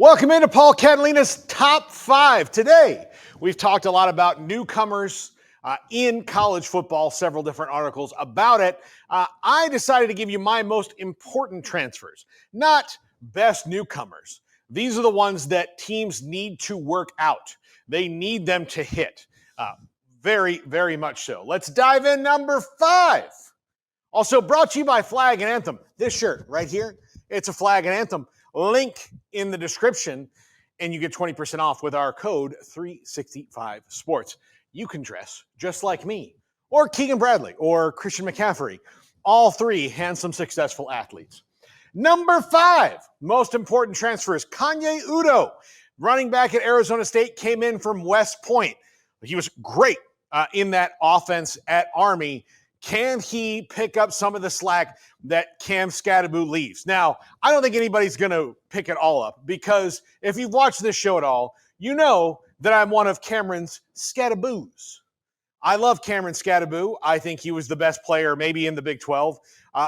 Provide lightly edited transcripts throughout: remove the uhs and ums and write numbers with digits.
Welcome into Paul Catalina's Top 5. Today, we've talked a lot about newcomers in college football, several different articles about it. I decided to give you my most important transfers, not best newcomers. These are the ones that teams need to work out. They need them to hit. Very, very much so. Let's dive in. Number 5. Also brought to you by Flag and Anthem. This shirt right here, it's a Flag and Anthem. Link in the description, and you get 20% off with our code 365sports. You can dress just like me, or Keegan Bradley, or Christian McCaffrey. All three handsome, successful athletes. Number 5, most important transfers, Kayne Udoh, running back at Arizona State, came in from West Point. He was great in that offense at Army. Can he pick up some of the slack that Cam Scadaboo leaves? Now, I don't think anybody's going to pick it all up because if you've watched this show at all, you know that I'm one of Cameron's Scadaboos. I love Cameron Scadaboo. I think he was the best player maybe in the Big 12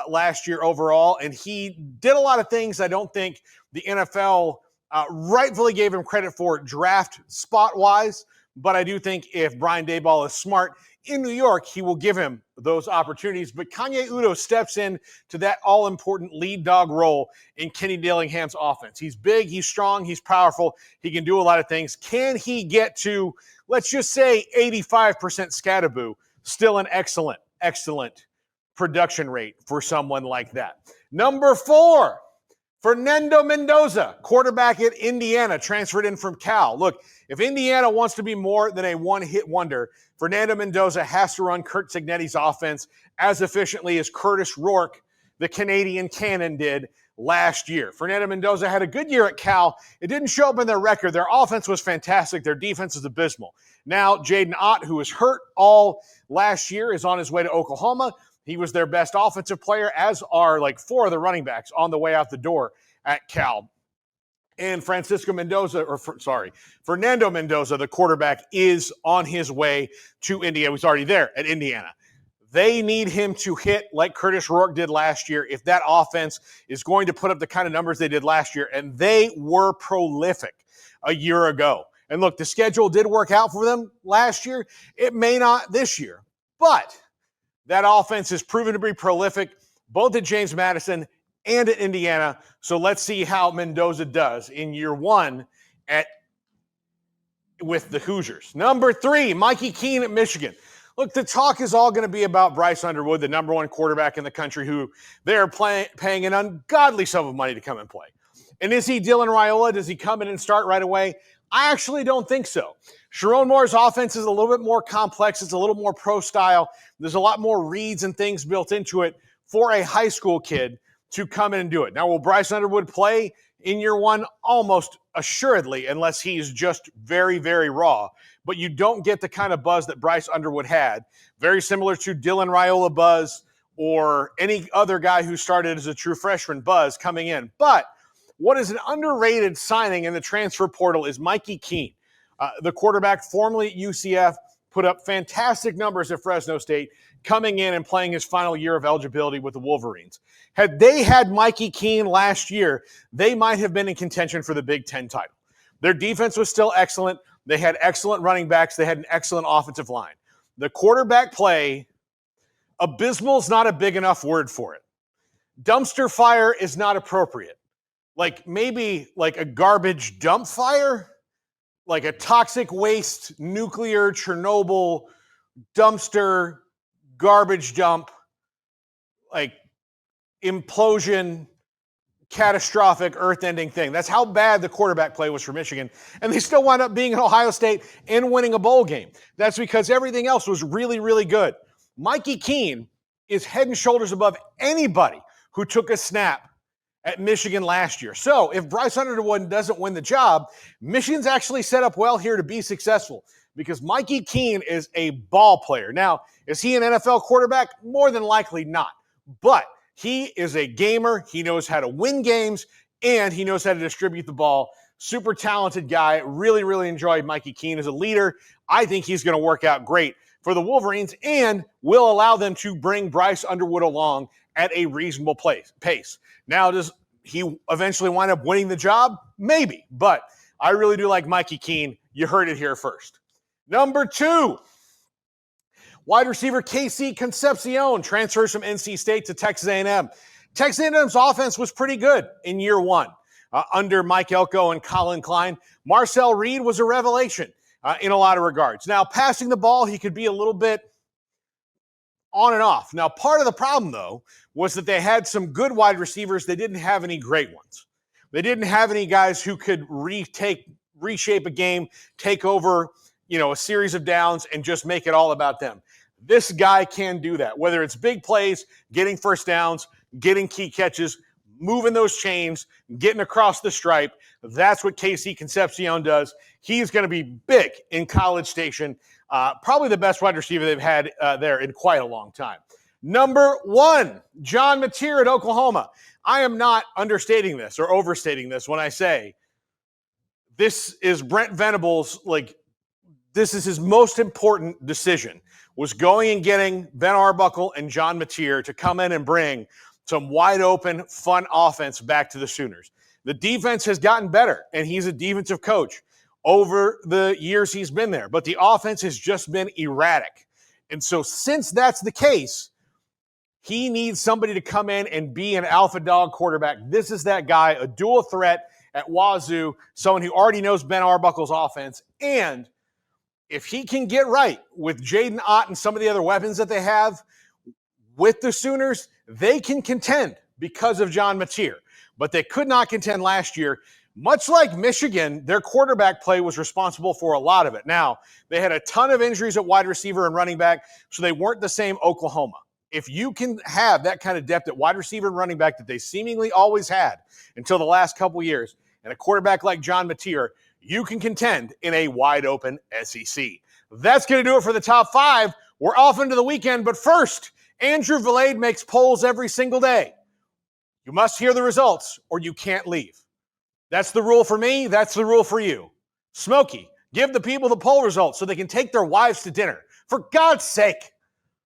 last year overall, and he did a lot of things I don't think the NFL rightfully gave him credit for draft spot-wise, but I do think if Brian Daboll is smart in New York, he will give him those opportunities. But Kayne Udoh steps in to that all-important lead dog role in Kenny Dillingham's offense. He's big, he's strong, he's powerful. He can do a lot of things. Can he get to, let's just say, 85% Scadaboo? Still an excellent production rate for someone like that. Number 4, Fernando Mendoza, quarterback at Indiana, transferred in from Cal. Look, if Indiana wants to be more than a one-hit wonder, Fernando Mendoza has to run Curt Cignetti's offense as efficiently as Curtis Rourke, the Canadian cannon, did last year. Fernando Mendoza had a good year at Cal. It didn't show up in their record. Their offense was fantastic. Their defense was abysmal. Now, Jaden Ott, who was hurt all last year, is on his way to Oklahoma. He was their best offensive player, as are 4 of the running backs on the way out the door at Cal. And Fernando Mendoza, the quarterback, is on his way to Indiana. He was already there at Indiana. They need him to hit like Curtis Rourke did last year if that offense is going to put up the kind of numbers they did last year. And they were prolific a year ago. And look, the schedule did work out for them last year. It may not this year. But that offense has proven to be prolific, both at James Madison and at Indiana. So let's see how Mendoza does in year 1 with the Hoosiers. Number 3, Mikey Keene at Michigan. Look, the talk is all going to be about Bryce Underwood, the number 1 quarterback in the country, who they're paying an ungodly sum of money to come and play. And is he Dylan Raiola? Does he come in and start right away? I actually don't think so. Sharon Moore's offense is a little bit more complex. It's a little more pro style. There's a lot more reads and things built into it for a high school kid to come in and do it. Now, will Bryce Underwood play in year 1? Almost assuredly, unless he's just very, very raw. But you don't get the kind of buzz that Bryce Underwood had. Very similar to Dylan Raiola buzz or any other guy who started as a true freshman buzz coming in. But what is an underrated signing in the transfer portal is Mikey Keene. The quarterback formerly at UCF put up fantastic numbers at Fresno State, coming in and playing his final year of eligibility with the Wolverines. Had they had Mikey Keene last year, they might have been in contention for the Big Ten title. Their defense was still excellent. They had excellent running backs. They had an excellent offensive line. The quarterback play, abysmal is not a big enough word for it. Dumpster fire is not appropriate. Maybe a garbage dump fire? Like a toxic waste, nuclear, Chernobyl, dumpster, garbage dump, implosion, catastrophic, earth-ending thing. That's how bad the quarterback play was for Michigan. And they still wound up being at Ohio State and winning a bowl game. That's because everything else was really, really good. Mikey Keene is head and shoulders above anybody who took a snap at Michigan last year. So if Bryce Underwood doesn't win the job, Michigan's actually set up well here to be successful because Mikey Keene is a ball player. Now, is he an NFL quarterback? More than likely not. But he is a gamer. He knows how to win games, and he knows how to distribute the ball. Super talented guy. Really, really enjoyed Mikey Keene as a leader. I think he's going to work out great for the Wolverines and will allow them to bring Bryce Underwood along at a reasonable pace. Now, does he eventually wind up winning the job? Maybe, but I really do like Mikey Keene. You heard it here first. Number 2, wide receiver Concepcion transfers from NC State to Texas A&M. Texas A&M's offense was pretty good in year 1 under Mike Elko and Colin Klein. Marcel Reed was a revelation in a lot of regards. Now, passing the ball, he could be a little bit on and off. Now, part of the problem, though, was that they had some good wide receivers. They didn't have any great ones. They didn't have any guys who could reshape a game, take over, a series of downs and just make it all about them. This guy can do that, whether it's big plays, getting first downs, getting key catches, moving those chains, getting across the stripe. That's what Concepcion does. He's going to be big in College Station. Probably the best wide receiver they've had there in quite a long time. Number 1, John Mateer at Oklahoma. I am not understating this or overstating this when I say this is Brent Venables, this is his most important decision, was going and getting Ben Arbuckle and John Mateer to come in and bring some wide open, fun offense back to the Sooners. The defense has gotten better, and he's a defensive coach over the years he's been there, but the offense has just been erratic. And so since that's the case, he needs somebody to come in and be an alpha dog quarterback. This is that guy, a dual threat at Wazoo, someone who already knows Ben Arbuckle's offense. And if he can get right with Jaden Ott and some of the other weapons that they have with the Sooners, they can contend because of John Mateer. But they could not contend last year. Much like Michigan, their quarterback play was responsible for a lot of it. Now, they had a ton of injuries at wide receiver and running back, so they weren't the same Oklahoma. If you can have that kind of depth at wide receiver and running back that they seemingly always had until the last couple years, and a quarterback like John Mateer, you can contend in a wide-open SEC. That's going to do it for the top 5. We're off into the weekend, but first, Andrew Valade makes polls every single day. You must hear the results, or you can't leave. That's the rule for me. That's the rule for you. Smokey, give the people the poll results so they can take their wives to dinner. For God's sake.